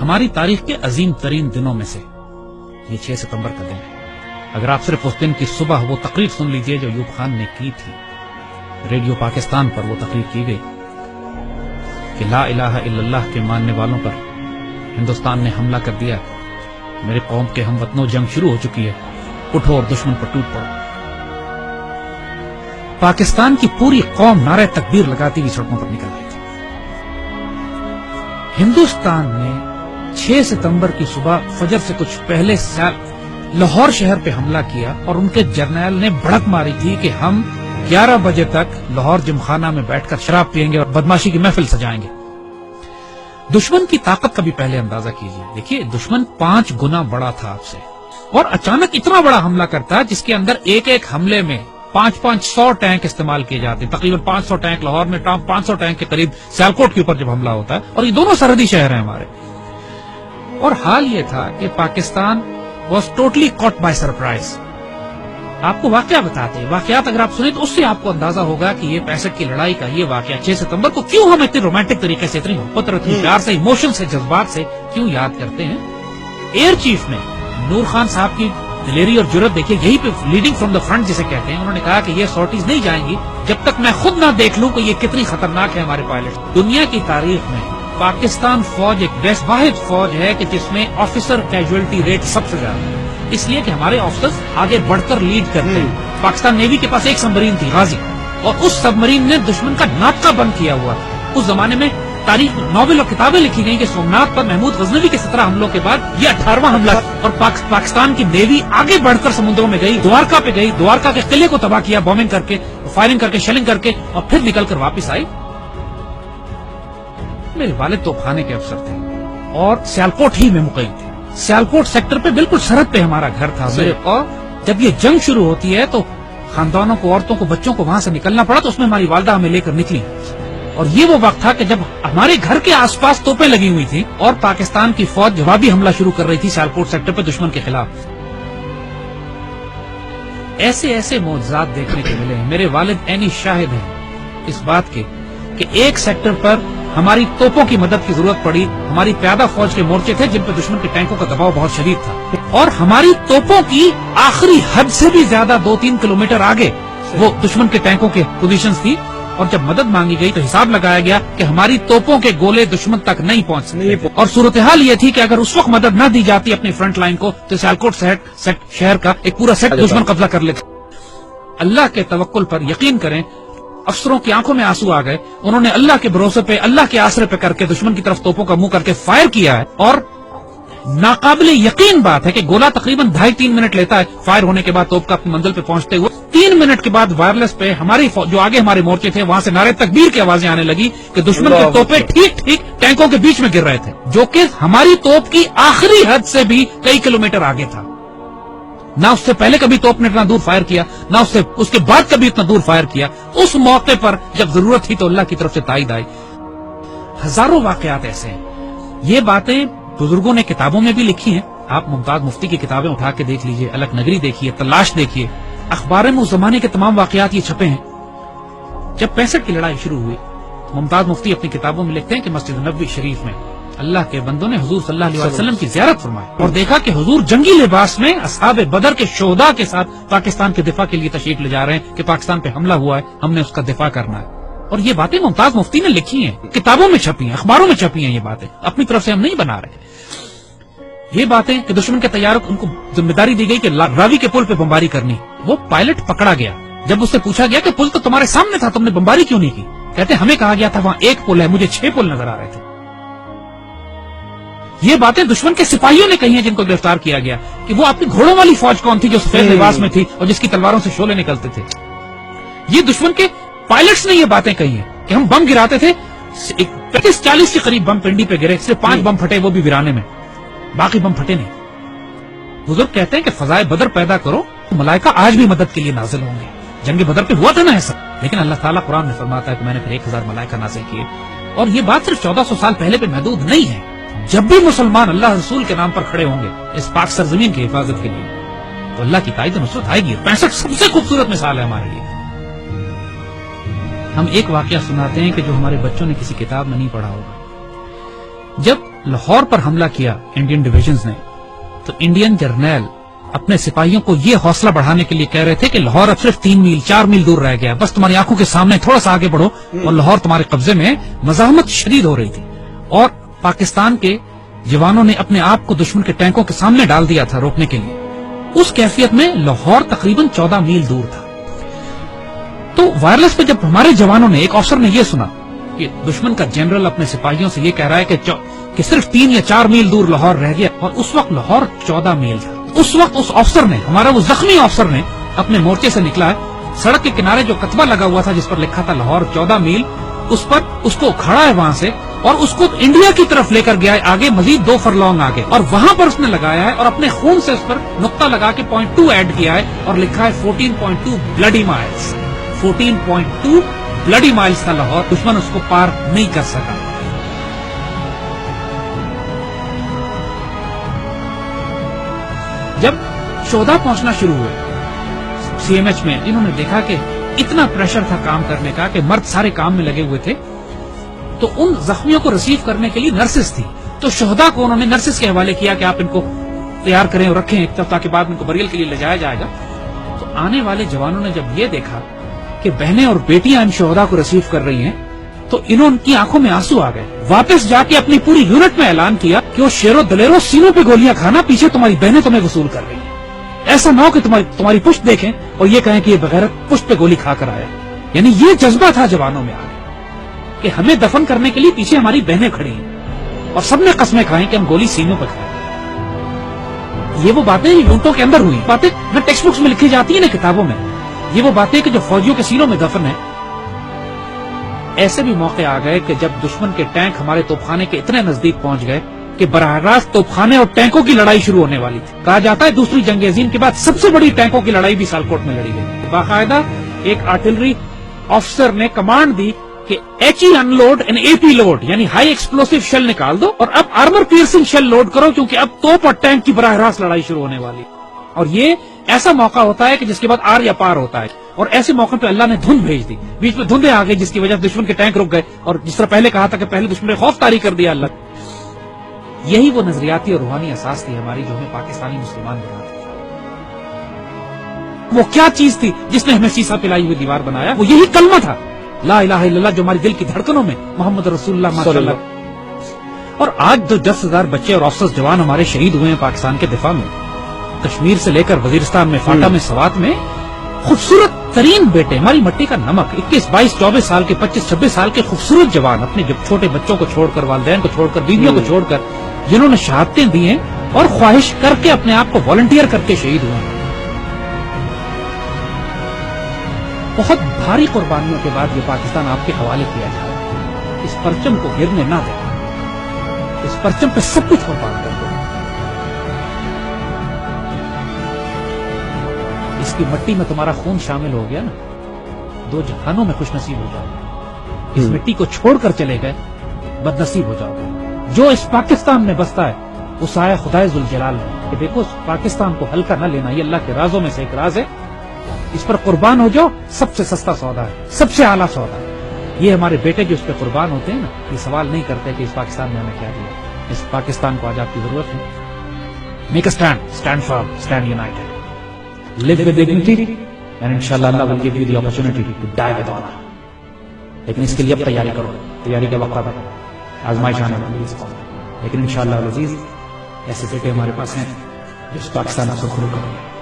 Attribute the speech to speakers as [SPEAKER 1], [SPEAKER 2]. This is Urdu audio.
[SPEAKER 1] ہماری تاریخ کے عظیم ترین دنوں میں سے یہ 6 ستمبر کا دن ہے۔ اگر آپ صرف اس دن کی صبح وہ تقریر سن لیجئے جو ایوب خان نے کی تھی، ریڈیو پاکستان پر وہ تقریر کی گئی کہ لا الہ الا اللہ کے ماننے والوں پر ہندوستان نے حملہ کر دیا، میرے قوم کے ہم وطنوں جنگ شروع ہو چکی ہے، اٹھو اور دشمن پر ٹوٹ پڑو۔ پاکستان کی پوری قوم نعرہ تکبیر لگاتی ہوئی سڑکوں پر نکل گئی تھی۔ ہندوستان نے 6 ستمبر کی صبح فجر سے کچھ پہلے لاہور شہر پہ حملہ کیا اور ان کے جرنیل نے بھڑک ماری تھی کہ ہم 11 بجے تک لاہور جمخانہ میں بیٹھ کر شراب پیئیں گے اور بدماشی کی محفل سجائیں گے۔ دشمن کی طاقت کا بھی پہلے اندازہ کیجیے۔ دیکھیے دشمن 5 گنا بڑا تھا آپ سے، اور اچانک اتنا بڑا حملہ کرتا جس کے اندر ایک ایک حملے میں 500 ٹینک استعمال کیے جاتے، تقریباً 500 ٹینک لاہور میں، 500 ٹینک کے قریب سیالکوٹ کے اوپر جب حملہ ہوتا ہے، اور یہ دونوں سرحدی شہر ہیں ہمارے۔ اور حال یہ تھا کہ Pakistan was totally caught by surprise. آپ کو واقعہ بتاتے ہیں، واقعات اگر آپ سنیں تو اس سے آپ کو اندازہ ہوگا کہ یہ 65 کی لڑائی کا یہ واقعہ 6 ستمبر کو کیوں ہم اتنے رومانٹک طریقے سے، اتنی محبت اور اتنی پیار سے، ایموشن سے، جذبات سے کیوں یاد کرتے ہیں۔ ایئر چیف نے نور خان صاحب کی دلیری اور جرت دیکھیے، یہی پہ لیڈنگ فرام دا فرنٹ جسے کہتے ہیں، انہوں نے کہا کہ یہ سارٹیز نہیں جائیں گی جب تک میں خود نہ دیکھ لوں کہ یہ کتنی خطرناک ہے ہمارے پائلٹ۔ دنیا کی تاریخ میں پاکستان فوج ایک واحد فوج ہے کہ جس میں آفیسر کیجویلٹی ریٹ سب سے زیادہ ہے، اس لیے کہ ہمارے آفیسرز آگے بڑھ کر لیڈ کرتے ہیں۔ پاکستان نیوی کے پاس ایک سبمرین تھی غازی، اور اس سبمرین نے دشمن کا ناکہ بند کیا ہوا تھا۔ اس زمانے میں تاریخ ناول اور کتابیں لکھی گئی کہ سومنات پر محمود غزنوی کے 17 حملوں کے بعد یہ 18واں حملہ، اور پاکستان کی نیوی آگے بڑھ کر سمندروں میں گئی، دوارکا پہ گئی، دوارکا کے قلعے کو تباہ کیا، بومنگ کر کے، فائرنگ کر کے، شیلنگ کر کے، اور پھر نکل کر واپس آئی۔ میرے والد توپ خانے کے افسر تھے اور سیالکوٹ ہی میں مقیم تھے، سیالکوٹ سیکٹر پہ بالکل سرحد پہ ہمارا گھر تھا۔ اور جب یہ جنگ شروع ہوتی ہے تو خاندانوں کو، عورتوں کو، بچوں کو وہاں سے نکلنا پڑا، تو اس میں ہماری والدہ ہمیں لے کر نکلی، اور یہ وہ وقت تھا کہ جب ہمارے گھر کے آس پاس توپیں لگی ہوئی تھی اور پاکستان کی فوج جوابی حملہ شروع کر رہی تھی سیالکوٹ سیکٹر پہ دشمن کے خلاف۔ ایسے ایسے معجزات دیکھنے کو ملے ہیں۔ میرے والد عینی شاہد ہیں اس بات کے کہ ایک سیکٹر پر ہماری توپوں کی مدد کی ضرورت پڑی، ہماری پیادہ فوج کے مورچے تھے جن پہ دشمن کے ٹینکوں کا دباؤ بہت شدید تھا، اور ہماری توپوں کی آخری حد سے بھی زیادہ 2-3 کلومیٹر آگے وہ دشمن کے ٹینکوں کے پوزیشنز تھی، اور جب مدد مانگی گئی تو حساب لگایا گیا کہ ہماری توپوں کے گولے دشمن تک نہیں پہنچ سکتے، اور صورتحال یہ تھی کہ اگر اس وقت مدد نہ دی جاتی اپنی فرنٹ لائن کو تو سیالکوٹ شہر کا ایک پورا سیٹ دشمن قبضہ کر لیتا۔ اللہ کے توکل پر یقین کریں، افسروں کی آنکھوں میں آنسو آ گئے، انہوں نے اللہ کے بھروسے پہ، اللہ کے آسرے پہ کر کے دشمن کی طرف توپوں کا منہ کر کے فائر کیا ہے، اور ناقابل یقین بات ہے کہ گولا تقریباً 2.5-3 منٹ لیتا ہے فائر ہونے کے بعد توپ کا اپنی منزل پہ پہنچتے ہوئے۔ 3 منٹ کے بعد وائرلیس پہ ہماری جو آگے ہمارے مورچے تھے وہاں سے نعرے تکبیر کی آوازیں آنے لگی کہ دشمن کے توپیں ٹھیک ٹینکوں کے بیچ میں گر رہے تھے، جو کہ ہماری توپ کی آخری حد سے بھی کئی کلومیٹر آگے تھا۔ نہ اس سے پہلے کبھی توپ نے اتنا دور فائر کیا، نہ اس کے بعد کبھی اتنا دور فائر کیا۔ اس موقع پر جب ضرورت تھی تو اللہ کی طرف سے تائید آئی۔ ہزاروں واقعات ایسے ہیں۔ یہ باتیں بزرگوں نے کتابوں میں بھی لکھی ہیں، آپ ممتاز مفتی کی کتابیں اٹھا کے دیکھ لیجئے، الگ نگری دیکھیے، تلاش دیکھیے، اخبار میں اس زمانے کے تمام واقعات یہ چھپے ہیں۔ جب 65 کی لڑائی شروع ہوئی، ممتاز مفتی اپنی کتابوں میں لکھتے ہیں کہ مسجد نبوی شریف میں اللہ کے بندوں نے حضور صلی اللہ علیہ وسلم کی زیارت فرمائی اور دیکھا کہ حضور جنگی لباس میں اصحاب بدر کے شہداء کے ساتھ پاکستان کے دفاع کے لیے تشریف لے جا رہے ہیں کہ پاکستان پہ حملہ ہوا ہے، ہم نے اس کا دفاع کرنا ہے۔ اور یہ باتیں ممتاز مفتی نے لکھی ہیں، کتابوں میں چھپی ہیں، اخباروں میں چھپی ہیں، یہ باتیں اپنی طرف سے ہم نہیں بنا رہے۔ یہ باتیں کہ دشمن کے طیاروں کو ان کو ذمہ داری دی گئی کہ راوی کے پل پہ بمباری کرنی، وہ پائلٹ پکڑا گیا۔ جب اس سے پوچھا گیا کہ پل تو تمہارے سامنے تھا، تم نے بمباری کیوں نہیں کی؟ کہتے ہمیں کہا گیا تھا وہاں ایک پل ہے، مجھے 6 پل نظر آ رہے تھے۔ یہ باتیں دشمن کے سپاہیوں نے کہی ہیں جن کو گرفتار کیا گیا کہ وہ اپنی گھوڑوں والی فوج کون تھی جو سفید لباس میں تھی اور جس کی تلواروں سے شعلے نکلتے تھے۔ یہ دشمن کے پائلٹس نے یہ باتیں کہی ہیں کہ ہم بم گراتے تھے، 35-40 کے قریب بم پنڈی پہ گرے، صرف 5 بم پھٹے، وہ بھی ویرانے میں، باقی بم پھٹے نہیں۔ بزرگ کہتے ہیں کہ فضائے بدر پیدا کرو تو ملائکہ آج بھی مدد کے لیے نازل ہوں گے۔ جنگ بدر پہ ہوا تھا نا ایسا، لیکن اللہ تعالیٰ قرآن میں فرماتا ہے کہ میں نے پھر 1000 ملائکہ نازل کیے۔ اور یہ بات صرف 1400 سال پہلے پہ محدود نہیں ہے۔ جب بھی مسلمان اللہ رسول کے نام پر کھڑے ہوں گے اس پاک سرزمین کی حفاظت کے لیے تو اللہ کی تائید و نصرت آئے گی۔ 65 سب سے خوبصورت مثال ہے ہمارے لیے۔ ہم ایک واقعہ سناتے ہیں کہ جو ہمارے بچوں نے کسی کتاب میں نہیں پڑھا ہوگا۔ جب لاہور پر حملہ کیا انڈین ڈویژنز نے تو انڈین جرنیل اپنے سپاہیوں کو یہ حوصلہ بڑھانے کے لیے کہہ رہے تھے کہ لاہور اب صرف 3 میل 4 میل دور رہ گیا، بس تمہاری آنکھوں کے سامنے تھوڑا سا آگے بڑھو اور لاہور تمہارے قبضے میں۔ مزاحمت شدید ہو رہی تھی اور پاکستان کے جوانوں نے اپنے آپ کو دشمن کے ٹینکوں کے سامنے ڈال دیا تھا روکنے کے لیے۔ اس کیفیت میں لاہور تقریباً 14 میل دور تھا۔ تو وائرلیس پہ جب ہمارے جوانوں نے، ایک افسر نے یہ سنا کہ دشمن کا جنرل اپنے سپاہیوں سے یہ کہہ رہا ہے کہ صرف 3 یا 4 میل دور لاہور رہ گیا، اور اس وقت لاہور 14 میل تھا۔ اس وقت اس افسر نے، ہمارا وہ زخمی افسر نے اپنے مورچے سے نکلا ہے، سڑک کے کنارے جو کتبہ لگا ہوا تھا جس پر لکھا تھا لاہور 14 میل، اس پر اس کو اکھاڑا ہے وہاں سے اور اس کو انڈیا کی طرف لے کر گیا ہے، آگے مزید 2 فرلانگ آگے، اور وہاں پر اس نے لگایا ہے اور اپنے خون سے اس پر نقطہ لگا کے 0.2 ایڈ کیا ہے اور لکھا ہے 14.2 بلڈی مائلز۔ 14.2 بلڈی مائلز تھا لاہور، دشمن اس کو پار نہیں کر سکا۔ جب شہداء پہنچنا شروع ہوئے سی ایم ایچ میں، انہوں نے دیکھا کہ اتنا پریشر تھا کام کرنے کا کہ مرد سارے کام میں لگے ہوئے تھے، تو ان زخمیوں کو ریسیو کرنے کے لیے نرسز تھی، تو شہداء کو انہوں نے نرسز کے حوالے کیا کہ آپ ان کو تیار کریں اور رکھیں ایک طرف تاکہ بعد ان کو بریل کے لیے لے جایا جائے گا۔ تو آنے والے جوانوں نے جب یہ دیکھا کہ بہنیں اور بیٹیاں ان شہداء کو ریسیو کر رہی ہیں تو ان کی آنکھوں میں آنسو آ گئے۔ واپس جا کے اپنی پوری یونٹ میں اعلان کیا کہ وہ شیرو دلیرو سینوں پہ گولیاں کھانا، پیچھے تمہاری بہنیں تمہیں وصول کر رہی ہیں، ایسا نہ ہو کہ تمہاری پشت دیکھیں اور یہ کہیں کہ یہ بغیرت پشت پہ گولی کھا کر آیا۔ یعنی یہ جذبہ تھا جوانوں میں آگے کہ ہمیں دفن کرنے کے لیے پیچھے ہماری بہنیں کھڑی ہیں، اور سب نے قسمیں کھائیں کہ ہم گولی سینوں پہ کھائیں۔ یہ وہ باتیں لوٹوں کے اندر ہوئی، باتیں نہ ٹیکسٹ بکس میں لکھی جاتی ہیں نہ کتابوں میں، یہ وہ باتیں کہ جو فوجیوں کے سینوں میں دفن ہیں۔ ایسے بھی موقع آ گئے کہ جب دشمن کے ٹینک ہمارے توپخانے کے اتنے نزدیک پہنچ گئے کہ براہ راست توپخانے اور ٹینکوں کی لڑائی شروع ہونے والی تھی۔ کہا جاتا ہے دوسری جنگ عظیم کے بعد سب سے بڑی ٹینکوں کی لڑائی بھی سیالکوٹ میں لڑی گئی۔ باقاعدہ ایک آرٹلری افسر نے کمانڈ دی کہ H E unload and A P load, یعنی ہائی ایکسپلوسو شیل نکال دو اور اب آرمر پیئرسنگ شیل لوڈ کرو، کیونکہ اب توپ اور ٹینک کی براہ راست لڑائی شروع ہونے والی۔ اور یہ ایسا موقع ہوتا ہے کہ جس کے بعد آر یا پار ہوتا ہے، اور ایسے موقع پہ اللہ نے دھند بھیج دی، بیچ میں دھندیں آ گئی جس کی وجہ سے دشمن کے ٹینک رک گئے، اور جس طرح پہلے کہا تھا کہ پہلے دشمن نے خوف طاری کر دیا اللہ۔ یہی وہ نظریاتی اور روحانی اساس تھی ہماری جو ہمیں پاکستانی مسلمان بناتی تھی۔ وہ کیا چیز تھی جس نے ہمیں سیسا پلائی ہوئی دیوار بنایا؟ وہ یہی کلمہ تھا، لا الہ الا اللہ، جو ہماری دل کی دھڑکنوں میں محمد رسول اللہ ماشاءاللہ۔ اور آج جو 10,000 بچے اور افسر جوان ہمارے شہید ہوئے ہیں پاکستان کے دفاع میں، کشمیر سے لے کر وزیرستان میں، فاٹا میں، سوات میں، خوبصورت ترین بیٹے، ہماری مٹی کا نمک، 21، 22، 24 سال کے، 25، 26 سال کے خوبصورت جوان، اپنے جب چھوٹے بچوں کو چھوڑ کر، والدین کو چھوڑ کر، بیویوں کو چھوڑ کر، جنہوں نے شہادتیں دی ہیں اور خواہش کر کے اپنے آپ کو والنٹیئر کر کے شہید ہوئے ہیں۔ بہت بھاری قربانیوں کے بعد یہ پاکستان آپ کے حوالے کیا جائے، اس پرچم کو گرنے نہ دیں، اس پرچم پہ سب کچھ قربان کر دیں، اس کی مٹی میں تمہارا خون شامل ہو گیا نا، 2 جہانوں میں خوش نصیب ہو جاؤ گے۔ اس مٹی کو چھوڑ کر چلے گئے بد نصیب ہو جاؤ گے۔ جو اس پاکستان میں بستا ہے وہ سایہ خدائے ذوالجلال ہے کہ دیکھو اس پاکستان کو ہلکا نہ لینا، یہ اللہ کے رازوں میں سے ایک راز ہے، اس پر قربان ہو جاؤ، سب سے سستا سودا ہے، سب سے اعلیٰ سودا ہے۔ یہ ہمارے بیٹے جو اس پہ قربان ہوتے ہیں نا، یہ سوال نہیں کرتے کہ اس پاکستان نے ہمیں کیا دیا۔ اس پاکستان کو آج آپ کی ضرورت ہے۔ Make a stand, stand firm, stand United, live with dignity and inshallah Allah will give you the opportunity to die with honor۔ لیکن اس کے لیے اب تیاری کرو، تیاری کا وقت ہے، آزمائش آنے والی ہے، لیکن انشاءاللہ العزیز ایسے بیٹے ہمارے پاس ہیں جو اس پاکستان کو خود کریں گے۔